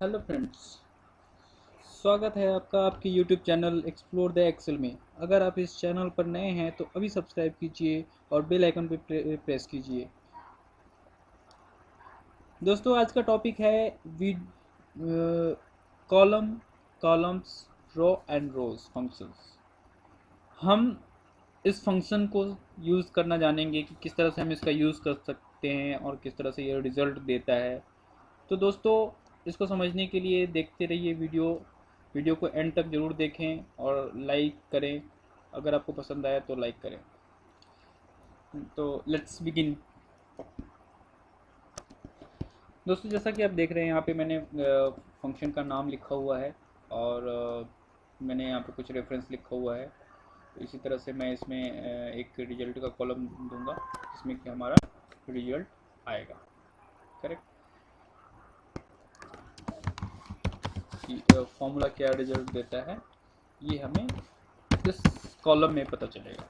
Hello friends, स्वागत है आपका आपके YouTube channel explore the Excel में। अगर आप इस चैनल पर नए हैं तो अभी सब्सक्राइब कीजिए और बेल आइकन पर प्रेस कीजिए। दोस्तों, आज का टॉपिक है with column, columns, row and rows functions. हम इस फंक्शन को यूज़ करना जानेंगे कि किस तरह से हम इसका यूज़ कर सकते हैं और किस तरह से ये रिज़ल्ट देता है। तो दोस्तों, इसको समझने के लिए देखते रहिए वीडियो को एंड तक ज़रूर देखें और लाइक करें। अगर आपको पसंद आया तो लाइक करें। तो लेट्स बिगिन। दोस्तों, जैसा कि आप देख रहे हैं, यहाँ पे मैंने फंक्शन का नाम लिखा हुआ है और मैंने यहाँ पे कुछ रेफरेंस लिखा हुआ है। तो इसी तरह से मैं इसमें एक रिजल्ट का कॉलम दूंगा जिसमें कि हमारा रिजल्ट आएगा। करेक्ट। फॉर्मूला क्या रिजल्ट देता है ये हमें इस कॉलम में पता चलेगा।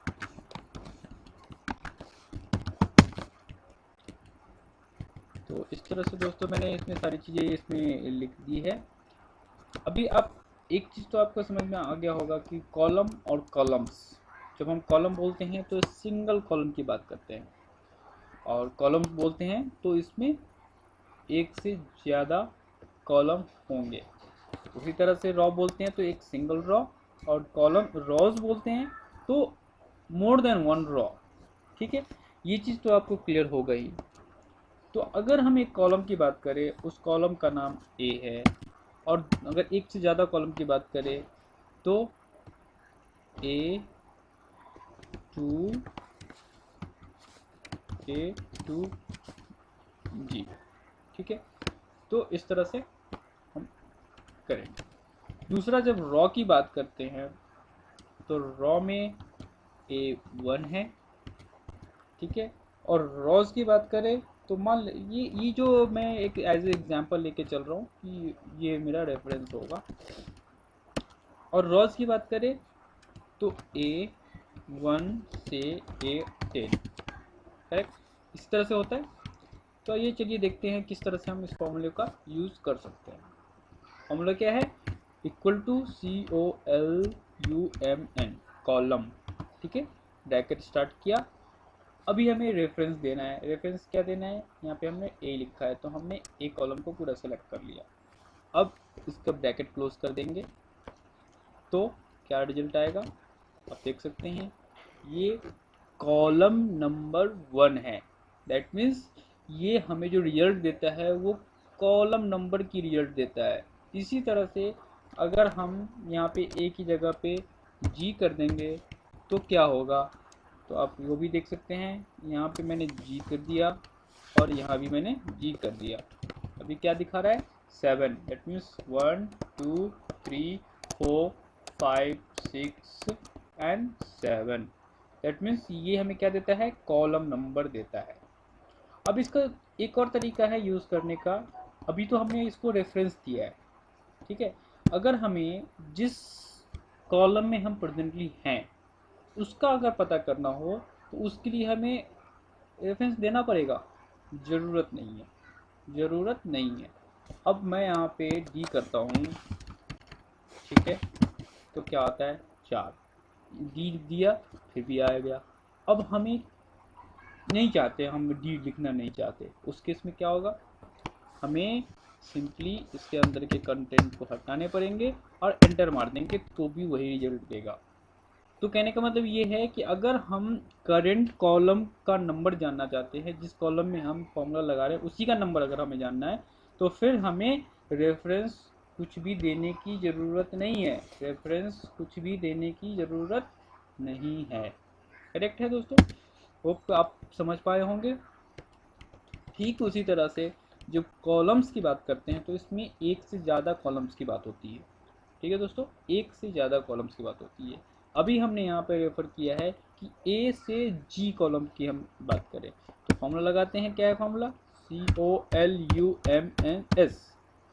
तो इस तरह से दोस्तों मैंने इसमें सारी चीज़ें इसमें लिख दी है। अभी आप एक चीज़ तो आपको समझ में आ गया होगा कि कॉलम और कॉलम्स, जब हम कॉलम बोलते हैं तो सिंगल कॉलम की बात करते हैं, और कॉलम बोलते हैं तो इसमें एक से ज़्यादा कॉलम होंगे। उसी तरह से रॉ बोलते हैं तो एक सिंगल रॉ, और कॉलम रॉज बोलते हैं तो मोर देन वन रॉ। ठीक है, ये चीज़ तो आपको क्लियर हो गई। तो अगर हम एक कॉलम की बात करें, उस कॉलम का नाम ए है, और अगर एक से ज़्यादा कॉलम की बात करें तो ए टू ए टू जी। ठीक है, तो इस तरह से हम करेंगे। दूसरा, जब रॉ की बात करते हैं तो रॉ में ए वन है। ठीक है, और रॉज की बात करें तो मान ये जो मैं एक एज ए एग्जांपल लेके चल रहा हूँ कि ये मेरा रेफरेंस होगा। और रॉज की बात करें तो ए वन से ए टेन। करेक्ट, इस तरह से होता है। तो ये चलिए देखते हैं किस तरह से हम इस फॉर्मूले का यूज़ कर सकते हैं। फॉर्मूला क्या है? Equal to COLUMN, column. ठीक है, ब्रैकेट स्टार्ट किया। अभी हमें रेफरेंस देना है। रेफरेंस क्या देना है? यहाँ पे हमने ए लिखा है तो हमने ए कॉलम को पूरा सेलेक्ट कर लिया। अब इसका ब्रैकेट क्लोज कर देंगे तो क्या रिजल्ट आएगा आप देख सकते हैं। ये कॉलम नंबर वन है। दैट मीन्स ये हमें जो रिजल्ट देता है वो कॉलम नंबर की रिजल्ट देता है। इसी तरह से अगर हम यहाँ पे ए की जगह पे जी कर देंगे तो क्या होगा, तो आप वो भी देख सकते हैं। यहाँ पे मैंने जी कर दिया और यहाँ भी मैंने जी कर दिया। अभी क्या दिखा रहा है? 7। That means 1 2 3 4 5 6 and 7। That means ये हमें क्या देता है? कॉलम नंबर देता है। अब इसका एक और तरीका है यूज़ करने का। अभी तो हमने इसको रेफरेंस दिया है। ठीक है, अगर हमें जिस कॉलम में हम प्रेजेंटली हैं उसका अगर पता करना हो तो उसके लिए हमें रेफरेंस देना पड़ेगा? ज़रूरत नहीं है, ज़रूरत नहीं है। अब मैं यहाँ पे डी करता हूँ। ठीक है, तो क्या आता है? 4। डी दिया फिर भी आ गया। अब हमें नहीं चाहते, हम डी लिखना नहीं चाहते, उस केस में क्या होगा? हमें सिंपली इसके अंदर के कंटेंट को हटाने पड़ेंगे और एंटर मार देंगे तो भी वही रिजल्ट देगा। तो कहने का मतलब ये है कि अगर हम करंट कॉलम का नंबर जानना चाहते हैं, जिस कॉलम में हम फॉर्मूला लगा रहे हैं उसी का नंबर अगर हमें जानना है तो फिर हमें रेफरेंस कुछ भी देने की ज़रूरत नहीं है। रेफरेंस कुछ भी देने की ज़रूरत नहीं है। करेक्ट है दोस्तों? होप आप समझ पाए होंगे। ठीक उसी तरह से जब कॉलम्स की बात करते हैं तो इसमें एक से ज़्यादा कॉलम्स की बात होती है। ठीक है दोस्तों, एक से ज़्यादा कॉलम्स की बात होती है। अभी हमने यहाँ पर रेफर किया है कि ए से जी कॉलम की हम बात करें तो फॉर्मूला लगाते हैं। क्या है formula? COLUMNS।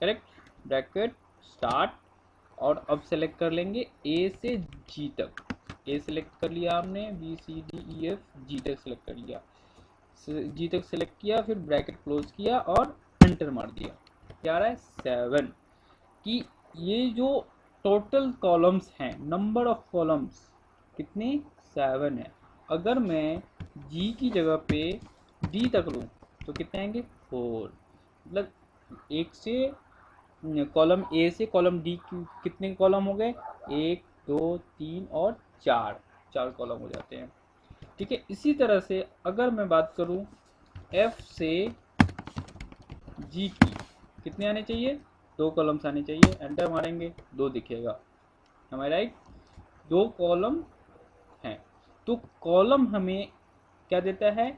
Correct, bracket start, और अब सेलेक्ट कर लेंगे ए से जी तक। ए सेलेक्ट कर लिया हमने, BCDEF जी तक सेलेक्ट कर लिया। जी तक सेलेक्ट किया, फिर ब्रैकेट क्लोज किया और एंटर मार दिया। क्या आ रहा है? 7। कि ये जो टोटल कॉलम्स हैं, नंबर ऑफ कॉलम्स कितने 7 है। अगर मैं जी की जगह पे डी तक लूँ तो कितने आएंगे 4। मतलब एक से कॉलम ए से कॉलम डी कितने कॉलम हो गए 1 2 3 और 4 कॉलम हो जाते हैं। ठीक है, इसी तरह से अगर मैं बात करूं एफ से जी की कितने आने चाहिए 2 कॉलम्स आने चाहिए। एंटर मारेंगे 2 दिखेगा, हमारे राइट 2 कॉलम हैं। तो कॉलम हमें क्या देता है,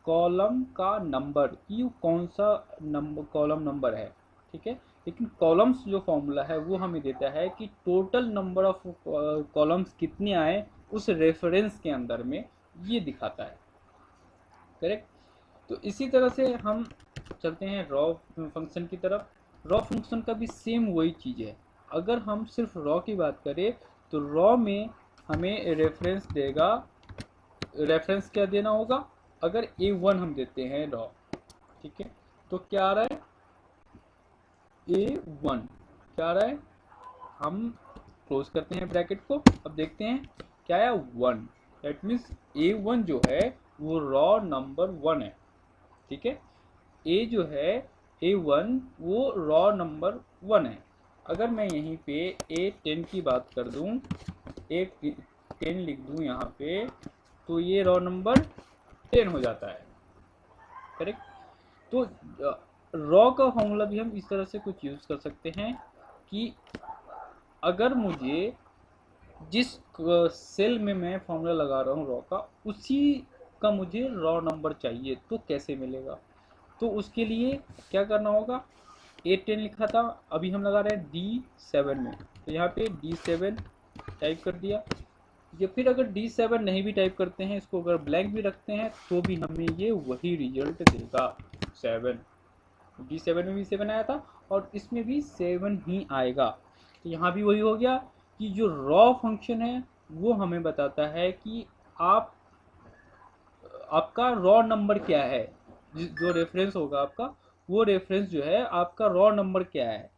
कॉलम का नंबर कि कौन सा नंबर कॉलम नंबर है। ठीक है, लेकिन कॉलम्स जो फॉर्मूला है वो हमें देता है कि टोटल नंबर ऑफ कॉलम्स कितने आए उस रेफरेंस के अंदर में, ये दिखाता है। करेक्ट। तो इसी तरह से हम चलते हैं रॉ फंक्शन की तरफ। रॉ फंक्शन का भी सेम वही चीज़ है। अगर हम सिर्फ रॉ की बात करें तो रॉ में हमें रेफरेंस देगा, रेफरेंस क्या देना होगा, अगर A1 हम देते हैं रॉ, ठीक है, तो क्या आ रहा है A1 क्या आ रहा है, हम क्लोज करते हैं ब्रैकेट को, अब देखते हैं क्या आया 1। दैट मीन्स A1 जो है वो रॉ नंबर 1 है। ठीक है, A जो है A1 वो रॉ नंबर 1 है। अगर मैं यहीं पे A10 की बात कर दूं, A10 लिख दूं यहाँ पे, तो ये रॉ नंबर 10 हो जाता है। करेक्ट। तो रॉ का फॉर्मूला भी हम इस तरह से कुछ यूज़ कर सकते हैं कि अगर मुझे जिस सेल में मैं फॉर्मूला लगा रहा हूँ रॉ का, उसी का मुझे रॉ नंबर चाहिए तो कैसे मिलेगा। तो उसके लिए क्या करना होगा, A10 लिखा था, अभी हम लगा रहे हैं D7 में, तो यहाँ पे D7 टाइप कर दिया। या फिर अगर D7 नहीं भी टाइप करते हैं, इसको अगर ब्लैंक भी रखते हैं तो भी हमें ये वही रिजल्ट देगा 7। D7 में भी 7 आया था और इसमें भी 7 ही आएगा। तो यहाँ भी वही हो गया कि जो रॉ फंक्शन है वो हमें बताता है कि आपका रॉ नंबर क्या है, जो रेफरेंस होगा आपका, वो रेफरेंस जो है आपका रॉ नंबर क्या है।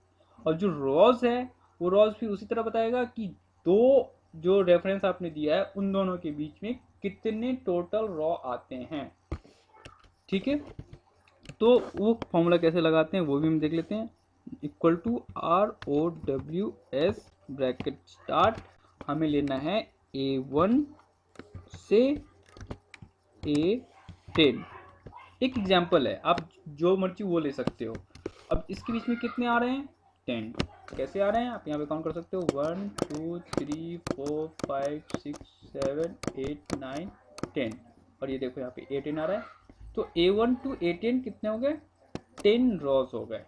और जो रॉज है वो रॉज फिर उसी तरह बताएगा कि दो जो रेफरेंस आपने दिया है उन दोनों के बीच में कितने टोटल रॉ आते हैं। ठीक है, तो वो फॉर्मूला कैसे लगाते हैं वो भी हम देख लेते हैं। Equal to ROWS bracket start, हमें लेना है A1 से A10। एक एग्जाम्पल है, आप जो मर्जी वो ले सकते हो। अब इसके बीच में कितने आ रहे हैं 10। कैसे आ रहे हैं आप यहाँ पे काउंट कर सकते हो 1 2 3 4 5 6 7 8 9 10, और ये देखो यहाँ पे A10 आ रहा है। तो A1 to A10 कितने हो गए 10 रॉज हो गए।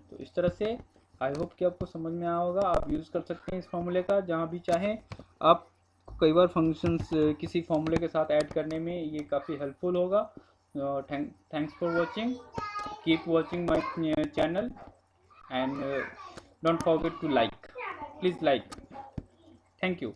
तो इस तरह से आई होप कि आपको समझ में आया होगा। आप यूज़ कर सकते हैं इस फॉर्मूले का जहाँ भी चाहें। आप कई बार फंक्शंस किसी फॉर्मूले के साथ ऐड करने में ये काफ़ी हेल्पफुल होगा। Thanks for watching, keep watching my channel and don't forget to like, please like. Thank you.